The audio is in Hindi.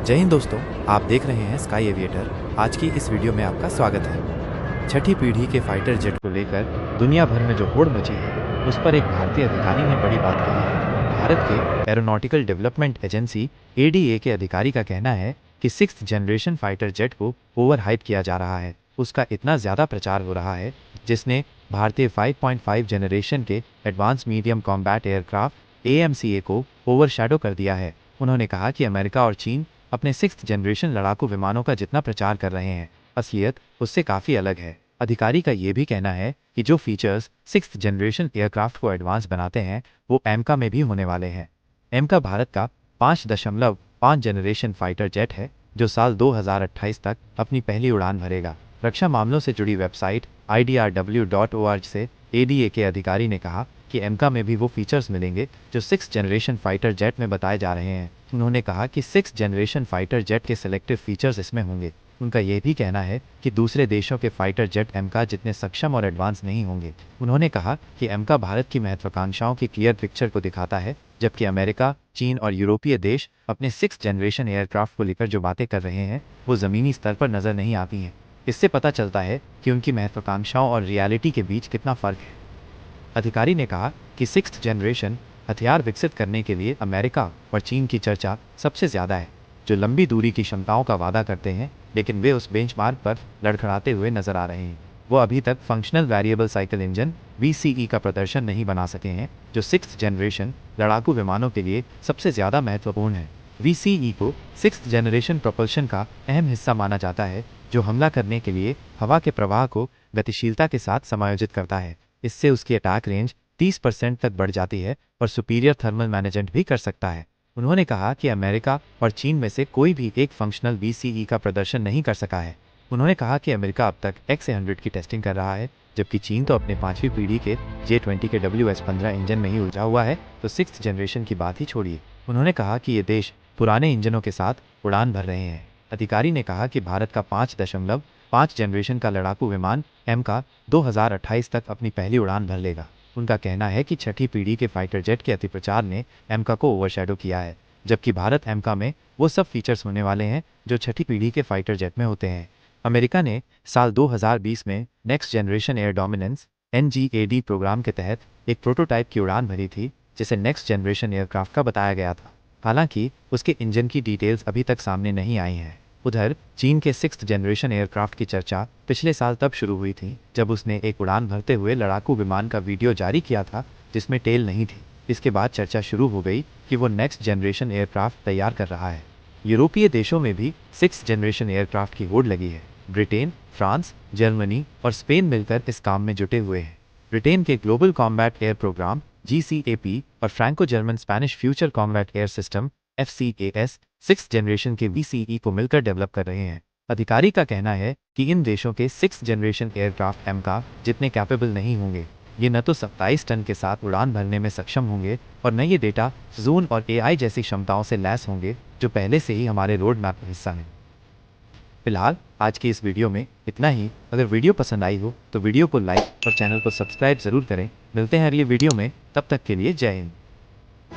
जय हिंद दोस्तों, आप देख रहे हैं स्काई एविएटर। आज की इस वीडियो में आपका स्वागत है। छठी पीढ़ी के फाइटर जेट को लेकर दुनिया भर में जो होड़ मची है, उस पर एक भारतीय अधिकारी ने बड़ी बात कही है। भारत के एरोनॉटिकल डेवलपमेंट एजेंसी एडीए के अधिकारी का कहना है कि 6th जनरेशन फाइटर जेट को ओवर हाइप किया जा रहा है। उसका इतना ज़्यादा प्रचार हो रहा है जिसने भारतीय 5.5 जनरेशन के advance medium combat aircraft AMCA को ओवरशैडो कर दिया है। उन्होंने कहा कि अमेरिका और चीन अपने 6th जनरेशन लड़ाकू विमानों का जितना प्रचार कर रहे हैं, असलियत उससे काफ़ी अलग है। अधिकारी का ये भी कहना है कि जो फीचर्स 6th जनरेशन एयरक्राफ्ट को एडवांस बनाते हैं, वो एमका में भी होने वाले हैं। एमका भारत का 5.5 जनरेशन फाइटर जेट है, जो साल 2028 तक अपनी पहली उड़ान भरेगा। रक्षा मामलों से जुड़ी वेबसाइट idrw.org से एडीए के अधिकारी ने कहा कि एमका में भी वो फीचर्स मिलेंगे जो 6th जनरेशन फाइटर जेट में बताए जा रहे हैं। उन्होंने कहा कि 6th जनरेशन फाइटर जेट के सिलेक्टिव फीचर्स इसमें होंगे। उनका यह भी कहना है कि दूसरे देशों के फाइटर जेट एमका जितने सक्षम और एडवांस नहीं होंगे। उन्होंने कहा कि एमका भारत की महत्वाकांक्षाओं की क्लियर पिक्चर को दिखाता है, जबकि अमेरिका, चीन और यूरोपीय देश अपने 6th जनरेशन एयरक्राफ्ट को लेकर जो बातें कर रहे हैं, वो ज़मीनी स्तर पर नज़र नहीं आती हैं। इससे पता चलता है कि उनकी महत्वाकांक्षाओं और रियलिटी के बीच कितना फ़र्क है। अधिकारी ने कहा कि 6th जनरेशन हथियार विकसित करने के लिए अमेरिका और चीन की चर्चा सबसे ज़्यादा है, जो लंबी दूरी की क्षमताओं का वादा करते हैं, लेकिन वे उस बेंचमार्क पर लड़खड़ाते हुए नजर आ रहे हैं। वो अभी तक functional variable cycle engine VCE का प्रदर्शन नहीं बना सके हैं, जो 6th जनरेशन लड़ाकू विमानों के लिए सबसे ज़्यादा महत्वपूर्ण है। VCE को 6th जनरेशन प्रोपल्शन का अहम हिस्सा माना जाता है, जो हमला करने के लिए हवा के प्रवाह को गतिशीलता के साथ समायोजित करता है। इससे उसकी अटैक रेंज 30% तक बढ़ जाती है और सुपीरियर थर्मल मैनेजमेंट भी कर सकता है। उन्होंने कहा कि अमेरिका और चीन में से कोई भी एक फंक्शनल VCE का प्रदर्शन नहीं कर सका है। उन्होंने कहा कि अमेरिका अब तक XA100 की टेस्टिंग कर रहा है, जबकि चीन तो अपने 5वीं पीढ़ी के J20 के WS-15 इंजन में ही उलझा हुआ है, तो 6th जनरेशन की बात ही छोड़िए। उन्होंने कहा कि ये देश पुराने इंजनों के साथ उड़ान भर रहे हैं। अधिकारी ने कहा कि भारत का 5.5 जनरेशन का लड़ाकू विमान एमका 2028 तक अपनी पहली उड़ान भर लेगा। उनका कहना है कि छठी पीढ़ी के फाइटर जेट के अतिप्रचार ने एमका को ओवरशैडो किया है, जबकि भारत एमका में वो सब फीचर्स होने वाले हैं जो छठी पीढ़ी के फाइटर जेट में होते हैं। अमेरिका ने साल 2020 में next generation air dominance NGAD programme के तहत एक प्रोटोटाइप की उड़ान भरी थी, जिसे नेक्स्ट जनरेशन एयरक्राफ्ट का बताया गया था। हालांकि उसके इंजन की डिटेल्स अभी तक सामने नहीं आई हैं। उधर चीन के 6th जनरेशन एयरक्राफ्ट की चर्चा पिछले साल तब शुरू हुई थी जब उसने एक उड़ान भरते हुए लड़ाकू विमान का वीडियो जारी किया था जिसमें टेल नहीं थी। इसके बाद चर्चा शुरू हो गई कि वो नेक्स्ट जनरेशन एयरक्राफ्ट तैयार कर रहा है। यूरोपीय देशों में भी 6th जनरेशन एयरक्राफ्ट की होड़ लगी है। ब्रिटेन, फ्रांस, जर्मनी और स्पेन मिलकर इस काम में जुटे हुए हैं। ब्रिटेन के global combat air programme GCAP और Franco German Spanish future combat air system FCAS 6th generation के VCE को मिलकर डेवलप कर रहे हैं। अधिकारी का कहना है कि इन देशों के 6th जनरेशन एयरक्राफ्ट एमका जितने कैपेबल नहीं होंगे। ये न तो 27 टन के साथ उड़ान भरने में सक्षम होंगे और न ये डेटा जोन और AI जैसी क्षमताओं से लैस होंगे, जो पहले से ही हमारे रोड मैप का हिस्सा हैं। फिलहाल आज की इस वीडियो में इतना ही। अगर वीडियो पसंद आई हो तो वीडियो को लाइक और चैनल को सब्सक्राइब जरूर करें। मिलते हैं अगली वीडियो में, तब तक के लिए जय हिंद।